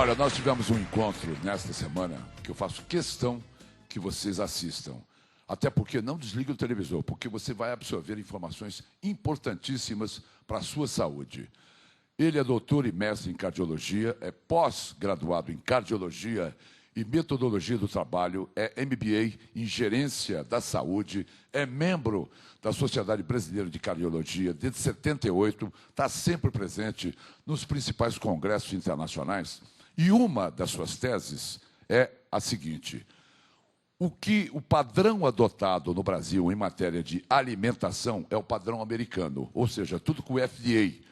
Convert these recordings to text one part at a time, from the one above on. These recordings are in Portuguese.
Olha, nós tivemos um encontro nesta semana que eu faço questão que vocês assistam. Até porque não desligue o televisor, porque você vai absorver informações importantíssimas para a sua saúde. Ele é doutor e mestre em cardiologia, é pós-graduado em cardiologia e metodologia do trabalho, é MBA em gerência da saúde, é membro da Sociedade Brasileira de Cardiologia desde 78, está sempre presente nos principais congressos internacionais. E uma das suas teses é a seguinte: o padrão adotado no Brasil em matéria de alimentação é o padrão americano, ou seja, tudo que o FDA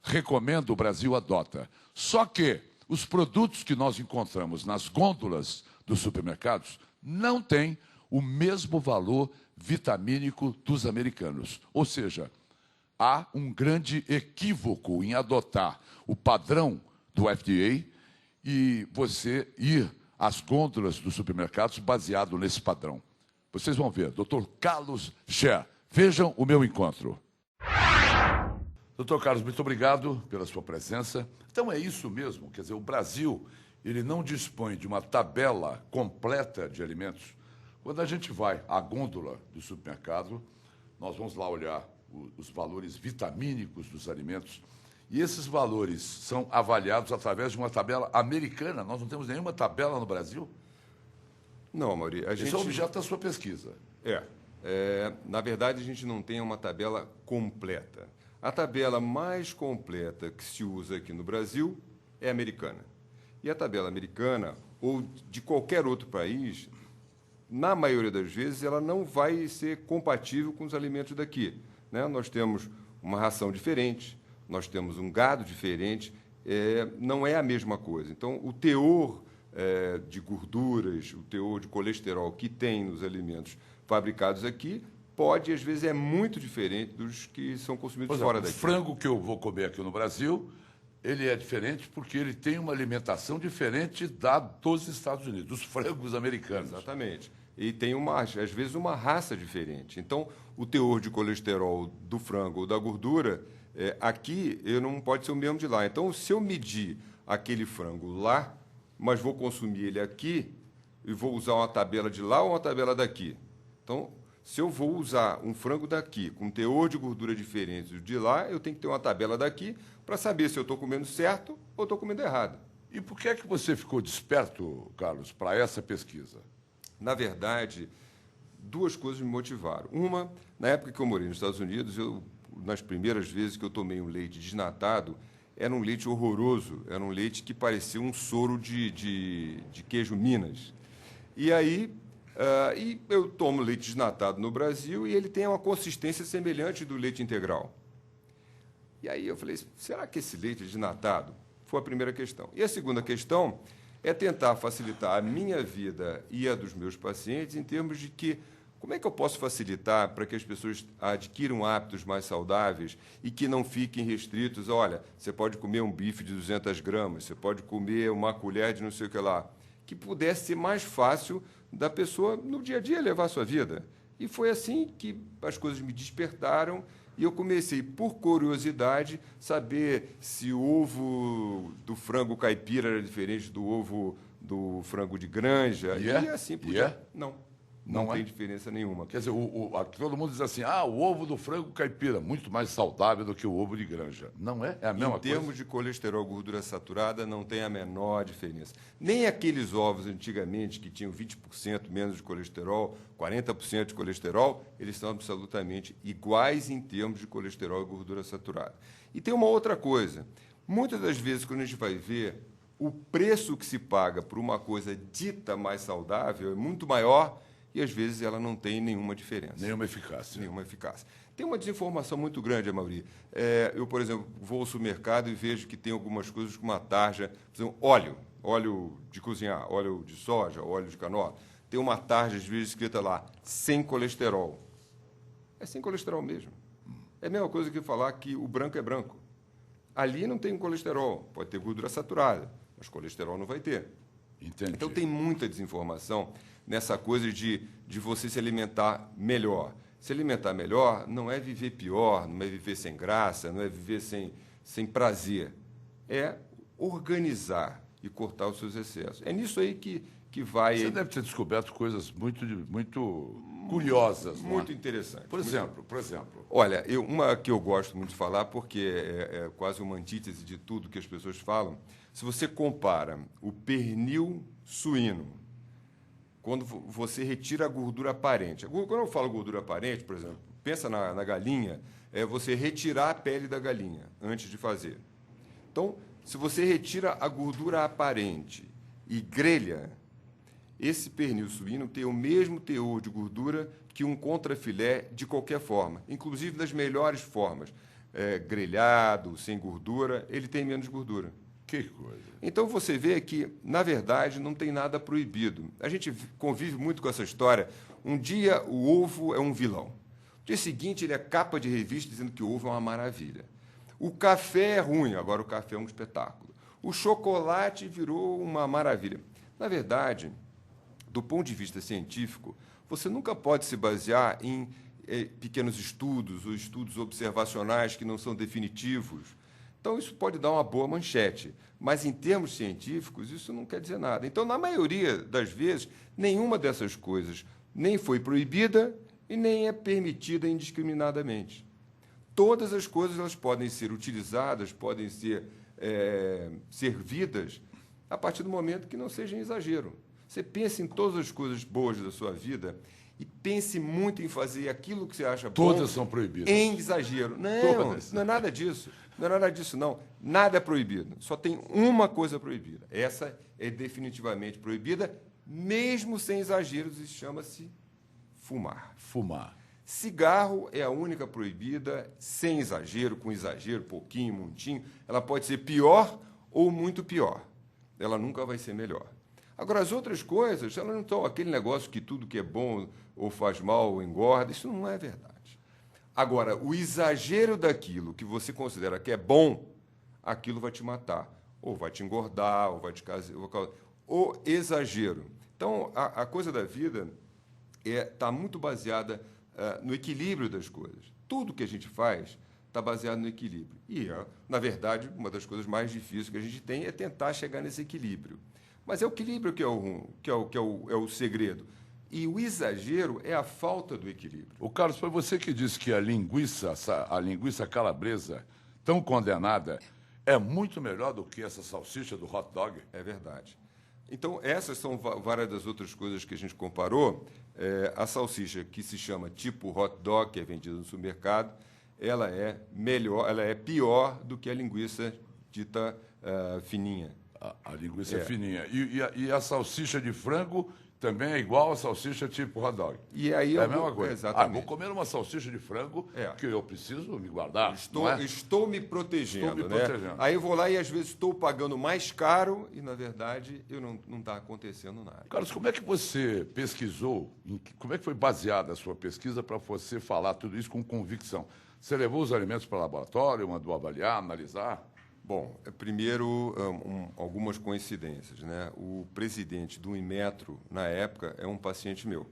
recomenda, o Brasil adota. Só que os produtos que nós encontramos nas gôndolas dos supermercados não têm o mesmo valor vitamínico dos americanos. Ou seja, há um grande equívoco em adotar o padrão do FDA e você ir às gôndolas dos supermercados baseado nesse padrão. Vocês vão ver, Dr. Carlos Scher. Vejam o meu encontro. Doutor Carlos, muito obrigado pela sua presença. Então é isso mesmo, quer dizer, o Brasil ele não dispõe de uma tabela completa de alimentos. Quando a gente vai à gôndola do supermercado, nós vamos lá olhar os valores vitamínicos dos alimentos e esses valores são avaliados através de uma tabela americana. Nós não temos nenhuma tabela no Brasil? Não, Mauri. Esse é o objeto da sua pesquisa. Na verdade, a gente não tem uma tabela completa. A tabela mais completa que se usa aqui no Brasil é a americana. E a tabela americana, ou de qualquer outro país, na maioria das vezes, ela não vai ser compatível com os alimentos daqui, né? Nós temos uma ração diferente, nós temos um gado diferente, não é a mesma coisa. Então, o teor de gorduras, o teor de colesterol que tem nos alimentos fabricados aqui, pode, às vezes, é muito diferente dos que são consumidos fora daqui. O frango que eu vou comer aqui no Brasil, ele é diferente porque ele tem uma alimentação diferente dos Estados Unidos, dos frangos americanos. Exatamente. E tem, às vezes, uma raça diferente. Então, o teor de colesterol do frango ou da gordura, aqui, não pode ser o mesmo de lá. Então, se eu medir aquele frango lá, mas vou consumir ele aqui, e vou usar uma tabela de lá ou uma tabela daqui. Então, se eu vou usar um frango daqui com teor de gordura diferente do de lá, eu tenho que ter uma tabela daqui para saber se eu estou comendo certo ou estou comendo errado. E por que é que você ficou desperto, Carlos, para essa pesquisa? Na verdade, duas coisas me motivaram. Uma, na época que eu morei nos Estados Unidos, nas primeiras vezes que eu tomei um leite desnatado, era um leite horroroso, era um leite que parecia um soro de queijo Minas. E aí... e eu tomo leite desnatado no Brasil e ele tem uma consistência semelhante do leite integral. E aí eu falei, será que esse leite desnatado? Foi a primeira questão. E a segunda questão é tentar facilitar a minha vida e a dos meus pacientes em termos de que, como é que eu posso facilitar para que as pessoas adquiram hábitos mais saudáveis e que não fiquem restritos? Olha, você pode comer um bife de 200 gramas, você pode comer uma colher de não sei o que lá. Que pudesse ser mais fácil da pessoa, no dia a dia, levar a sua vida. E foi assim que as coisas me despertaram e eu comecei, por curiosidade, saber se o ovo do frango caipira era diferente do ovo do frango de granja. E assim por diante. Não tem diferença nenhuma. Quer dizer, todo mundo diz assim, o ovo do frango caipira, muito mais saudável do que o ovo de granja. Não é? É a mesma coisa? Em termos de colesterol, gordura saturada, não tem a menor diferença. Nem aqueles ovos antigamente que tinham 20% menos de colesterol, 40% de colesterol, eles são absolutamente iguais em termos de colesterol e gordura saturada. E tem uma outra coisa. Muitas das vezes, quando a gente vai ver, o preço que se paga por uma coisa dita mais saudável é muito maior e, às vezes, ela não tem nenhuma diferença. Nenhuma eficácia. Nenhuma eficácia. Tem uma desinformação muito grande, Amaury. Eu, por exemplo, vou ao supermercado e vejo que tem algumas coisas com uma tarja, por exemplo, óleo de cozinhar, óleo de soja, óleo de canola. Tem uma tarja, às vezes, escrita lá, sem colesterol. É sem colesterol mesmo. É a mesma coisa que falar que o branco é branco. Ali não tem colesterol, pode ter gordura saturada, mas colesterol não vai ter. Entendi. Então, tem muita desinformação nessa coisa de você se alimentar melhor. Se alimentar melhor não é viver pior, não é viver sem graça, não é viver sem prazer. É organizar e cortar os seus excessos. É nisso aí que vai... Você deve ter descoberto coisas muito curiosas. Muito interessante. Por exemplo. Olha, uma que eu gosto muito de falar, porque é quase uma antítese de tudo que as pessoas falam. Se você compara o pernil suíno, quando você retira a gordura aparente. Quando eu falo gordura aparente, por exemplo, pensa na galinha, é você retirar a pele da galinha antes de fazer. Então, se você retira a gordura aparente e grelha, esse pernil suíno tem o mesmo teor de gordura que um contrafilé de qualquer forma, inclusive das melhores formas. Grelhado, sem gordura, ele tem menos gordura. Que coisa. Então você vê que, na verdade, não tem nada proibido. A gente convive muito com essa história. Um dia o ovo é um vilão. No dia seguinte ele é capa de revista dizendo que o ovo é uma maravilha. O café é ruim, agora o café é um espetáculo. O chocolate virou uma maravilha. Na verdade, do ponto de vista científico, você nunca pode se basear em pequenos estudos ou estudos observacionais que não são definitivos. Então, isso pode dar uma boa manchete, mas, em termos científicos, isso não quer dizer nada. Então, na maioria das vezes, nenhuma dessas coisas nem foi proibida e nem é permitida indiscriminadamente. Todas as coisas elas podem ser utilizadas, podem ser servidas a partir do momento que não seja exagero. Você pense em todas as coisas boas da sua vida e pense muito em fazer aquilo que você acha bom. Todas são proibidas. Em exagero. Não é nada disso. Não é nada disso, não. Nada é proibido. Só tem uma coisa proibida. Essa é definitivamente proibida, mesmo sem exageros, e chama-se fumar. Fumar. Cigarro é a única proibida, sem exagero, com exagero, pouquinho, muitinho. Ela pode ser pior ou muito pior. Ela nunca vai ser melhor. Agora, as outras coisas, elas não estão... Aquele negócio que tudo que é bom ou faz mal ou engorda, isso não é verdade. Agora, o exagero daquilo que você considera que é bom, aquilo vai te matar. Ou vai te engordar, ou vai te causar... O exagero. Então, a coisa da vida está muito baseada no equilíbrio das coisas. Tudo que a gente faz está baseado no equilíbrio. E, na verdade, uma das coisas mais difíceis que a gente tem é tentar chegar nesse equilíbrio. Mas é o equilíbrio que é o segredo. E o exagero é a falta do equilíbrio. O Carlos, foi você que disse que a linguiça calabresa, tão condenada, é muito melhor do que essa salsicha do hot dog? É verdade. Então, essas são várias das outras coisas que a gente comparou. A salsicha, que se chama tipo hot dog, que é vendida no supermercado, ela é melhor, ela é pior do que a linguiça dita fininha. A linguiça é fininha. E a salsicha de frango também é igual a salsicha tipo hot dog. E aí é a mesma coisa. Exatamente. Vou comer uma salsicha de frango que eu preciso me guardar. Estou me protegendo. Protegendo. Aí eu vou lá e, às vezes, estou pagando mais caro e, na verdade, não está acontecendo nada. Carlos, como é que você pesquisou? Como é que foi baseada a sua pesquisa para você falar tudo isso com convicção? Você levou os alimentos para o laboratório, mandou avaliar, analisar? Bom, primeiro, algumas coincidências, né? O presidente do Inmetro, na época, é um paciente meu.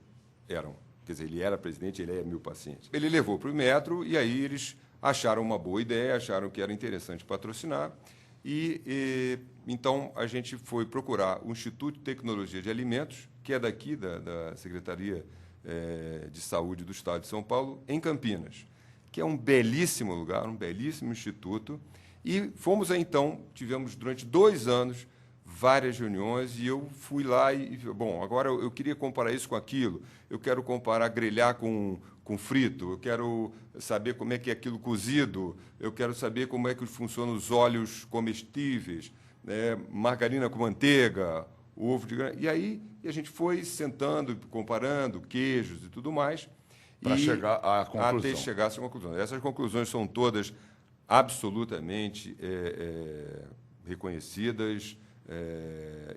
Quer dizer, ele era presidente, ele é meu paciente. Ele levou para o Inmetro e aí eles acharam uma boa ideia, acharam que era interessante patrocinar. Então, a gente foi procurar o Instituto de Tecnologia de Alimentos, que é daqui, da Secretaria de Saúde do Estado de São Paulo, em Campinas, que é um belíssimo lugar, um belíssimo instituto. E fomos, então, tivemos durante 2 anos várias reuniões e eu fui lá bom, agora eu queria comparar isso com aquilo, eu quero comparar grelhar com frito, eu quero saber como é que é aquilo cozido, eu quero saber como é que funcionam os óleos comestíveis, margarina com manteiga, ovo de grã. E aí a gente foi sentando, comparando queijos e tudo mais. Para chegar à conclusão. Até chegar a essa conclusão. Essas conclusões são todas absolutamente reconhecidas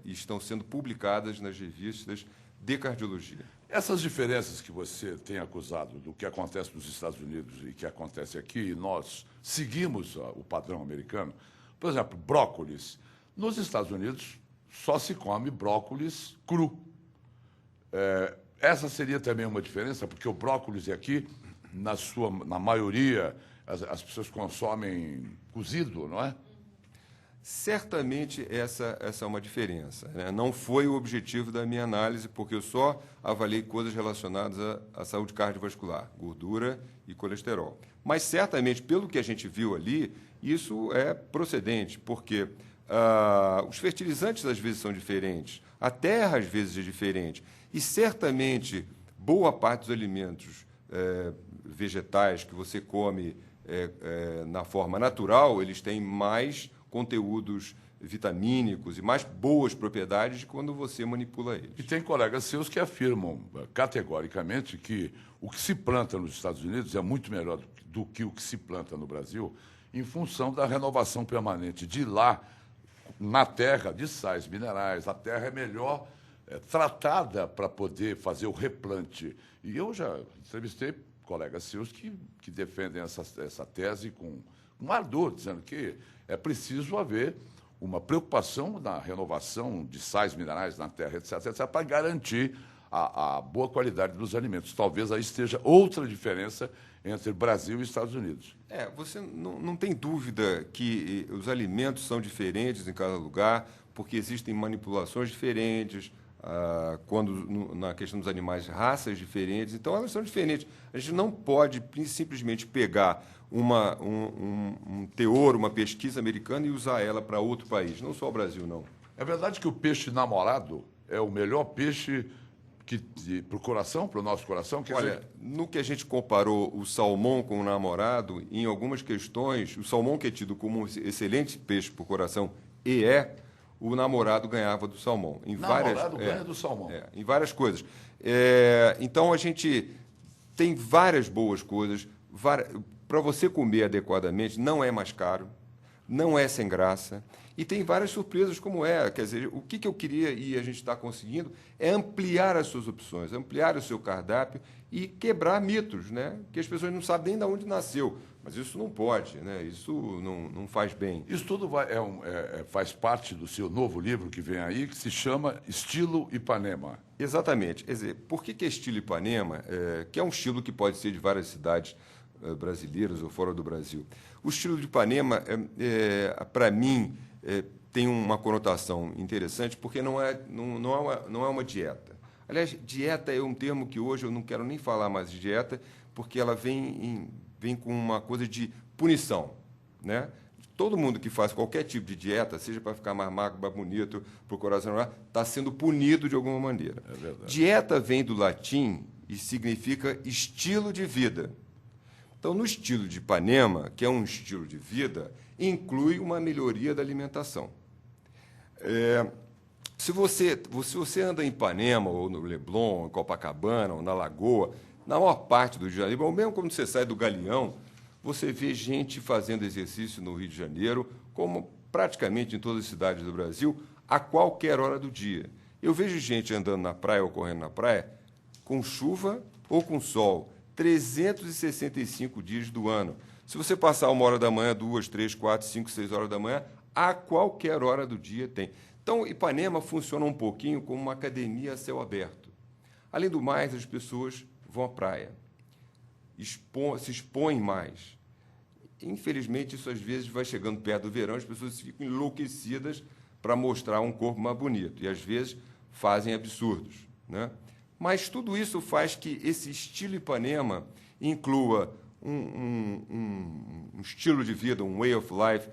e estão sendo publicadas nas revistas de cardiologia. Essas diferenças que você tem acusado do que acontece nos Estados Unidos e que acontece aqui, nós seguimos o padrão americano. Por exemplo, brócolis. Nos Estados Unidos só se come brócolis cru. Essa seria também uma diferença, porque o brócolis aqui, na maioria, as pessoas consomem cozido, não é? Certamente essa é uma diferença, né? Não foi o objetivo da minha análise, porque eu só avaliei coisas relacionadas à saúde cardiovascular, gordura e colesterol. Mas, certamente, pelo que a gente viu ali, isso é procedente, porque os fertilizantes, às vezes, são diferentes, a terra, às vezes, é diferente, e, certamente, boa parte dos alimentos vegetais que você come na forma natural, eles têm mais conteúdos vitamínicos e mais boas propriedades quando você manipula eles. E tem colegas seus que afirmam categoricamente que o que se planta nos Estados Unidos é muito melhor do que o que se planta no Brasil, em função da renovação permanente de lá, na terra, de sais minerais. A terra é melhor tratada para poder fazer o replante. E eu já entrevistei colegas seus que defendem essa tese com ardor, dizendo que é preciso haver uma preocupação na renovação de sais minerais na terra, etc., para garantir a boa qualidade dos alimentos. Talvez aí esteja outra diferença entre Brasil e Estados Unidos. Você não tem dúvida que os alimentos são diferentes em cada lugar, porque existem manipulações diferentes, na questão dos animais, raças diferentes, então elas são diferentes. A gente não pode simplesmente pegar um teor, uma pesquisa americana e usar ela para outro país, não só o Brasil, não. É verdade que o peixe namorado é o melhor peixe para o coração, para o nosso coração? Olha, no que a gente comparou o salmão com o namorado, em algumas questões, o salmão, que é tido como um excelente peixe para o coração, o namorado ganhava do salmão. Ganha do salmão. Em várias coisas. Então, a gente tem várias boas coisas. Para você comer adequadamente, não é mais caro, não é sem graça, e tem várias surpresas como Quer dizer, o que eu queria, e a gente está conseguindo, é ampliar as suas opções, ampliar o seu cardápio e quebrar mitos, né? Que as pessoas não sabem nem de onde nasceu. Mas isso não pode, né? Isso não faz bem. Isso tudo faz parte do seu novo livro que vem aí, que se chama Estilo Ipanema. Exatamente. Quer dizer, por que é Estilo Ipanema? Que é um estilo que pode ser de várias cidades brasileiras ou fora do Brasil. O estilo de Ipanema, para mim, tem uma conotação interessante, porque não é uma dieta. Aliás, dieta é um termo que hoje eu não quero nem falar mais de dieta, porque ela vem com uma coisa de punição, né? Todo mundo que faz qualquer tipo de dieta, seja para ficar mais magro, mais bonito, para o coração, está sendo punido de alguma maneira. É verdade. Dieta vem do latim e significa estilo de vida. Então, no estilo de Ipanema, que é um estilo de vida, inclui uma melhoria da alimentação. Se você anda em Ipanema, ou no Leblon, em Copacabana, ou na Lagoa, na maior parte do Rio de Janeiro, ou mesmo quando você sai do Galeão, você vê gente fazendo exercício no Rio de Janeiro, como praticamente em todas as cidades do Brasil, a qualquer hora do dia. Eu vejo gente andando na praia ou correndo na praia, com chuva ou com sol, 365 dias do ano. Se você passar 1 hora da manhã, 2, 3, 4, 5, 6 horas da manhã, a qualquer hora do dia tem. Então, Ipanema funciona um pouquinho como uma academia a céu aberto. Além do mais, as pessoas vão à praia, se expõem mais. Infelizmente, isso às vezes vai chegando perto do verão, as pessoas ficam enlouquecidas para mostrar um corpo mais bonito, e às vezes fazem absurdos, né? Mas tudo isso faz que esse estilo Ipanema inclua um estilo de vida, um way of life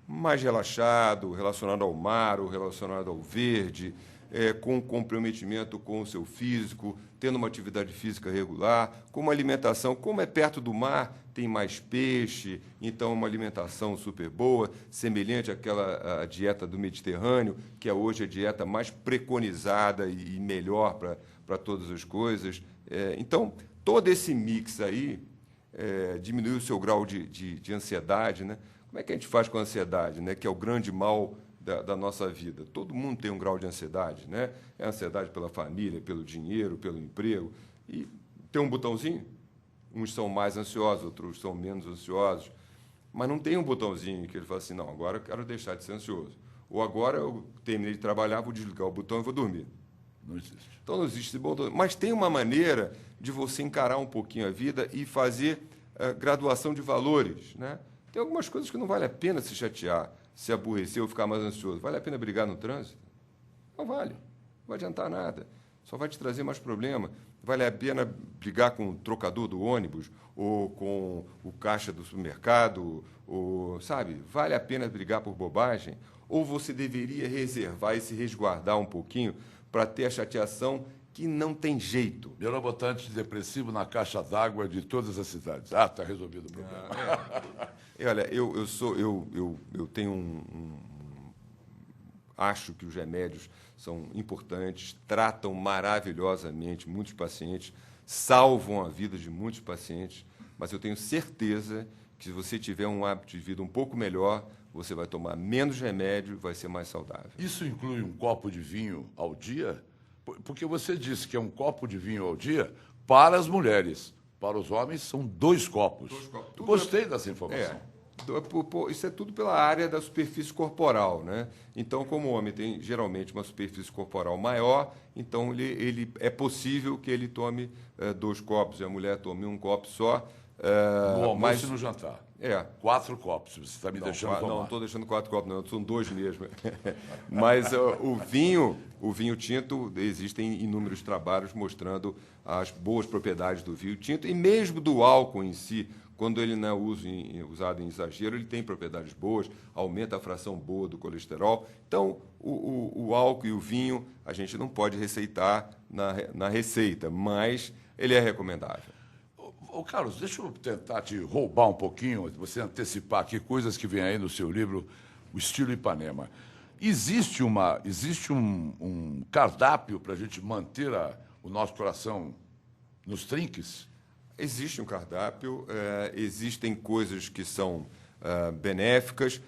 mais relaxado, relacionado ao mar, ou relacionado ao verde, com comprometimento com o seu físico, tendo uma atividade física regular, com uma alimentação, como é perto do mar, tem mais peixe, então uma alimentação super boa, semelhante àquela dieta do Mediterrâneo, que é hoje a dieta mais preconizada e melhor para todas as coisas. Então, todo esse mix aí diminui o seu grau de ansiedade, né? Como é que a gente faz com a ansiedade, né? Que é o grande mal da nossa vida? Todo mundo tem um grau de ansiedade, né? É ansiedade pela família, pelo dinheiro, pelo emprego. E tem um botãozinho. Uns são mais ansiosos, outros são menos ansiosos. Mas não tem um botãozinho que ele fala assim, não, agora eu quero deixar de ser ansioso. Ou agora eu terminei de trabalhar, vou desligar o botão e vou dormir. Não existe. Então, não existe esse botão. Mas tem uma maneira de você encarar um pouquinho a vida e fazer graduação de valores, né? Tem algumas coisas que não vale a pena se chatear. se aborrecer ou ficar mais ansioso, vale a pena brigar no trânsito? Não vale. Não vai adiantar nada. Só vai te trazer mais problema. Vale a pena brigar com o trocador do ônibus ou com o caixa do supermercado, ou, sabe? Vale a pena brigar por bobagem? Ou você deveria reservar e se resguardar um pouquinho para ter a chateação que não tem jeito? Melhor botar antidepressivo na caixa d'água de todas as cidades. Ah, está resolvido o problema. Olha, eu tenho acho que os remédios são importantes, tratam maravilhosamente muitos pacientes, salvam a vida de muitos pacientes, mas eu tenho certeza que se você tiver um hábito de vida um pouco melhor, você vai tomar menos remédio, vai ser mais saudável. Isso inclui um copo de vinho ao dia? Porque você disse que é um copo de vinho ao dia para as mulheres. Para os homens, são 2 copos. 2 copos. Gostei dessa informação. Isso é tudo pela área da superfície corporal, né? Então, como o homem tem geralmente uma superfície corporal maior, então ele é possível que ele tome 2 copos e a mulher tome um copo só. No almoço mas e no jantar. 4 copos. Você está me deixando tomar. Não estou deixando 4 copos, não. São 2 mesmo. Mas o vinho tinto, existem inúmeros trabalhos mostrando as boas propriedades do vinho tinto e mesmo do álcool em si. Quando ele não é usado em exagero, ele tem propriedades boas, aumenta a fração boa do colesterol. Então, o álcool e o vinho a gente não pode receitar na receita, mas ele é recomendável. Ô, Carlos, deixa eu tentar te roubar um pouquinho, você antecipar aqui coisas que vem aí no seu livro, O Estilo Ipanema. Existe um cardápio para a gente manter o nosso coração nos trinques? Existe um cardápio, existem coisas que são benéficas,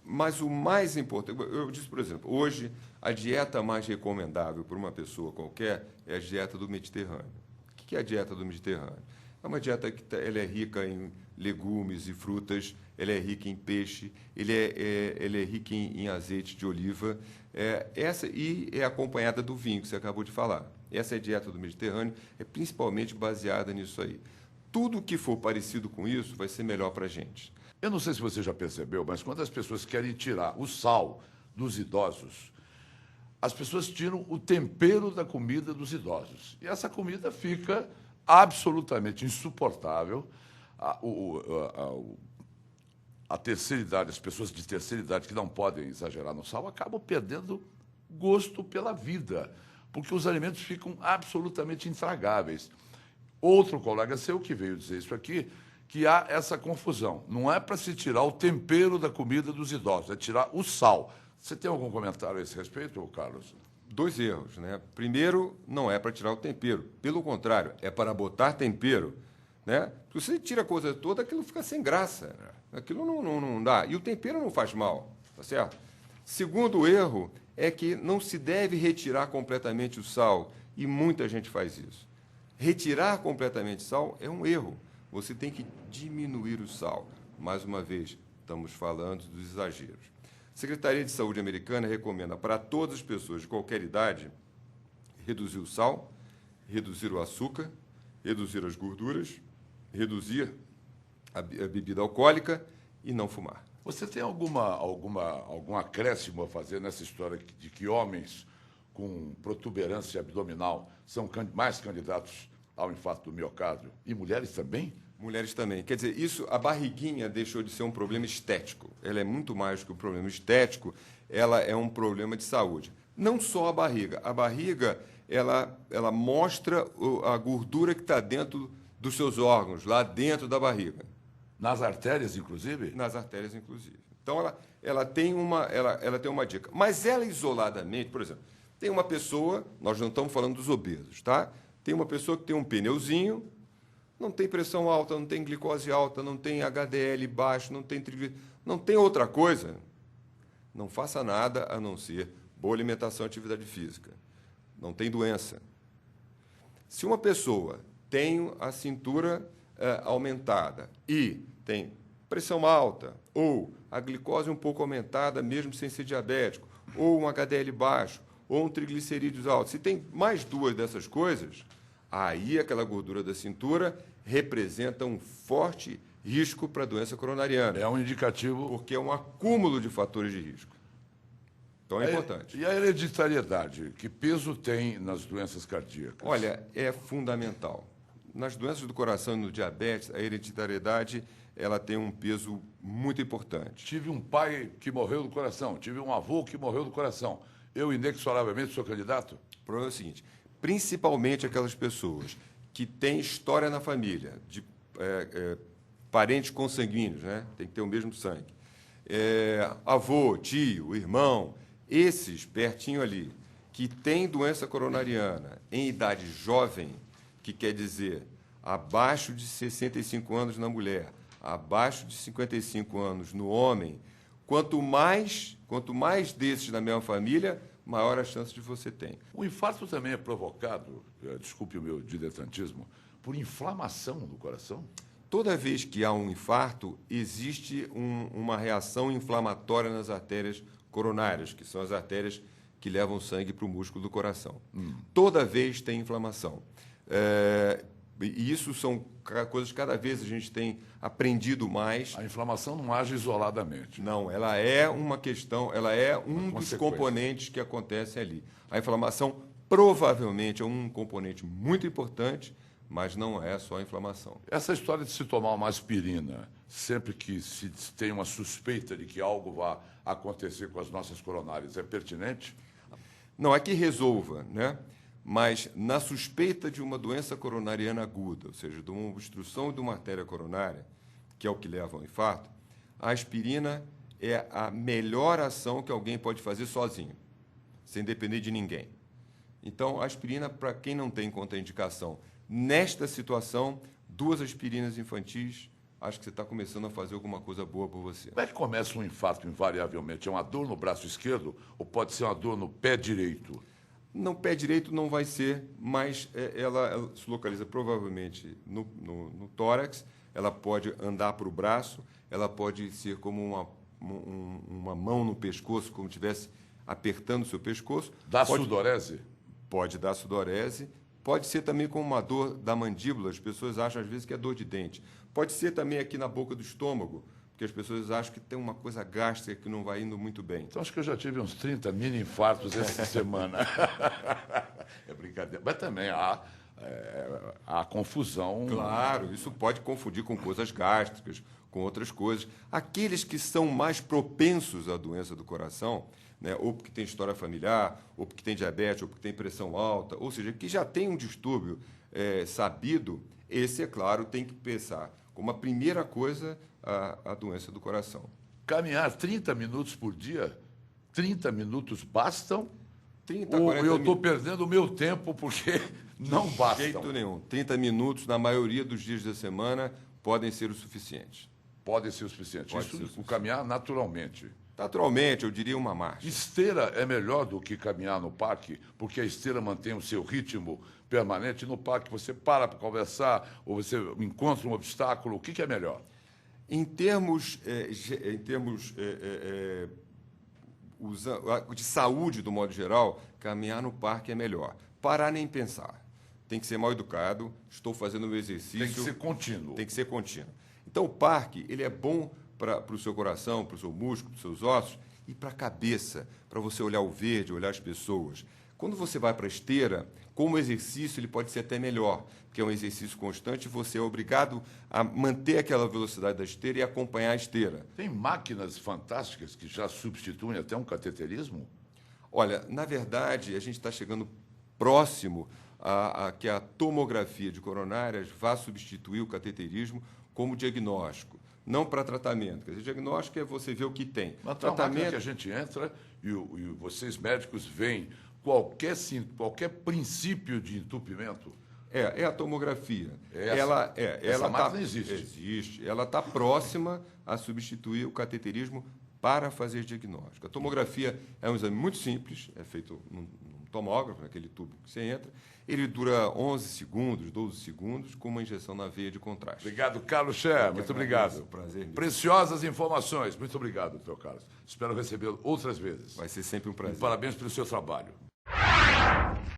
mas o mais importante, eu disse, por exemplo, hoje a dieta mais recomendável para uma pessoa qualquer é a dieta do Mediterrâneo. O que é a dieta do Mediterrâneo? É uma dieta que ela é rica em legumes e frutas, ela é rica em peixe, ela é rica em azeite de oliva, e é acompanhada do vinho, que você acabou de falar. Essa é a dieta do Mediterrâneo, é principalmente baseada nisso aí. Tudo que for parecido com isso vai ser melhor para a gente. Eu não sei se você já percebeu, mas quando as pessoas querem tirar o sal dos idosos, as pessoas tiram o tempero da comida dos idosos. E essa comida fica absolutamente insuportável. A terceira idade, as pessoas de terceira idade que não podem exagerar no sal, acabam perdendo gosto pela vida, porque os alimentos ficam absolutamente intragáveis. Outro colega seu que veio dizer isso aqui, que há essa confusão. Não é para se tirar o tempero da comida dos idosos, é tirar o sal. Você tem algum comentário a esse respeito, Carlos? 2 erros, né? Primeiro, não é para tirar o tempero. Pelo contrário, é para botar tempero, né? Se você tira a coisa toda, aquilo fica sem graça. Aquilo não dá. E o tempero não faz mal, tá certo? Segundo erro é que não se deve retirar completamente o sal, e muita gente faz isso. Retirar completamente sal é um erro. Você tem que diminuir o sal. Mais uma vez, estamos falando dos exageros. A Secretaria de Saúde americana recomenda para todas as pessoas de qualquer idade reduzir o sal, reduzir o açúcar, reduzir as gorduras, reduzir a bebida alcoólica e não fumar. Você tem algum acréscimo a fazer nessa história de que homens com protuberância abdominal são mais candidatos ao infarto do miocárdio? E mulheres também? Mulheres também. Quer dizer, a barriguinha deixou de ser um problema estético. Ela é muito mais que um problema estético, ela é um problema de saúde. Não só a barriga. A barriga, ela mostra a gordura que está dentro dos seus órgãos, lá dentro da barriga. Nas artérias, inclusive? Nas artérias, inclusive. Então, ela tem uma dica. Mas ela isoladamente, por exemplo, tem uma pessoa, nós não estamos falando dos obesos, tá? Tem uma pessoa que tem um pneuzinho, não tem pressão alta, não tem glicose alta, não tem HDL baixo, não tem outra coisa. Não faça nada a não ser boa alimentação e atividade física. Não tem doença. Se uma pessoa tem a cintura aumentada e tem pressão alta, ou a glicose um pouco aumentada, mesmo sem ser diabético, ou um HDL baixo, ou um triglicerídeos alto, se tem mais 2 dessas coisas, aí aquela gordura da cintura representa um forte risco para a doença coronariana. É um indicativo. Porque é um acúmulo de fatores de risco. Então é importante. E a hereditariedade? Que peso tem nas doenças cardíacas? Olha, é fundamental. Nas doenças do coração e no diabetes, a hereditariedade ela tem um peso muito importante. Tive um pai que morreu do coração, tive um avô que morreu do coração. Eu, inexoravelmente, sou candidato? O problema é o seguinte, principalmente aquelas pessoas que têm história na família, de parentes consanguíneos, né? Tem que ter o mesmo sangue. Avô, tio, irmão, esses pertinho ali, que têm doença coronariana em idade jovem, que quer dizer abaixo de 65 anos na mulher, abaixo de 55 anos no homem, quanto mais desses na mesma família, maior a chance de você ter. O infarto também é provocado, desculpe o meu diletantismo, por inflamação do coração? Toda vez que há um infarto, existe uma reação inflamatória nas artérias coronárias, que são as artérias que levam sangue para o músculo do coração. Toda vez tem inflamação. E isso são coisas que cada vez a gente tem aprendido mais. A inflamação não age isoladamente. Não, ela é uma questão, ela é um dos componentes que acontecem ali. A inflamação provavelmente é um componente muito importante, mas não é só a inflamação. Essa história de se tomar uma aspirina sempre que se tem uma suspeita de que algo vá acontecer com as nossas coronárias é pertinente? Não é que resolva, né? Mas na suspeita de uma doença coronariana aguda, ou seja, de uma obstrução de uma artéria coronária, que é o que leva ao infarto, a aspirina é a melhor ação que alguém pode fazer sozinho, sem depender de ninguém. Então, a aspirina, para quem não tem contraindicação, nesta situação, 2 aspirinas infantis, acho que você está começando a fazer alguma coisa boa por você. Como é que começa um infarto invariavelmente? É uma dor no braço esquerdo ou pode ser uma dor no pé direito? No pé direito não vai ser, mas ela se localiza provavelmente no tórax, ela pode andar para o braço, ela pode ser como uma mão no pescoço, como se estivesse apertando o seu pescoço. Dá sudorese? Pode dar sudorese. Pode ser também como uma dor da mandíbula, as pessoas acham às vezes que é dor de dente. Pode ser também aqui na boca do estômago, porque as pessoas acham que tem uma coisa gástrica que não vai indo muito bem. Então, acho que eu já tive uns 30 mini-infartos essa semana. É brincadeira. Mas também há confusão. Claro, isso pode confundir com coisas gástricas, com outras coisas. Aqueles que são mais propensos à doença do coração, né, ou porque tem história familiar, ou porque tem diabetes, ou porque tem pressão alta, ou seja, que já tem um distúrbio sabido, esse, é claro, tem que pensar como a primeira coisa a doença do coração. Caminhar 30 minutos por dia? 30 minutos bastam? 30, ou 40 eu estou perdendo o meu tempo porque não bastam? De jeito nenhum. 30 minutos, na maioria dos dias da semana, podem ser o suficiente. Podem ser o suficiente. Pode Isso, ser o suficiente. o caminhar naturalmente. Naturalmente, eu diria uma marcha. Esteira é melhor do que caminhar no parque, porque a esteira mantém o seu ritmo permanente. No parque você para conversar, ou você encontra um obstáculo. O que é melhor? Em termos de saúde, do modo geral, caminhar no parque é melhor. Parar nem pensar. Tem que ser mal educado. Estou fazendo um exercício. Tem que ser contínuo. Tem que ser contínuo. Então, o parque ele é bom para o seu coração, para o seu músculo, para os seus ossos e para a cabeça, para você olhar o verde, olhar as pessoas. Quando você vai para a esteira, como exercício, ele pode ser até melhor, porque é um exercício constante e você é obrigado a manter aquela velocidade da esteira e acompanhar a esteira. Tem máquinas fantásticas que já substituem até um cateterismo? Olha, na verdade, a gente está chegando próximo a que a tomografia de coronárias vá substituir o cateterismo como diagnóstico. Não para tratamento. Quer dizer, diagnóstico é você ver o que tem. Mas tratamento que a gente entra e vocês médicos veem qualquer princípio de entupimento. É a tomografia. Essa máquina existe. Existe. Ela está próxima a substituir o cateterismo para fazer diagnóstico. A tomografia é um exame muito simples, é feito num tomógrafo, naquele tubo que você entra. Ele dura 11 segundos, 12 segundos, com uma injeção na veia de contraste. Obrigado, Carlos Scher. Muito obrigado. Prazer. Preciosas informações. Muito obrigado, doutor Carlos. Espero recebê-lo outras vezes. Vai ser sempre um prazer. E parabéns pelo seu trabalho.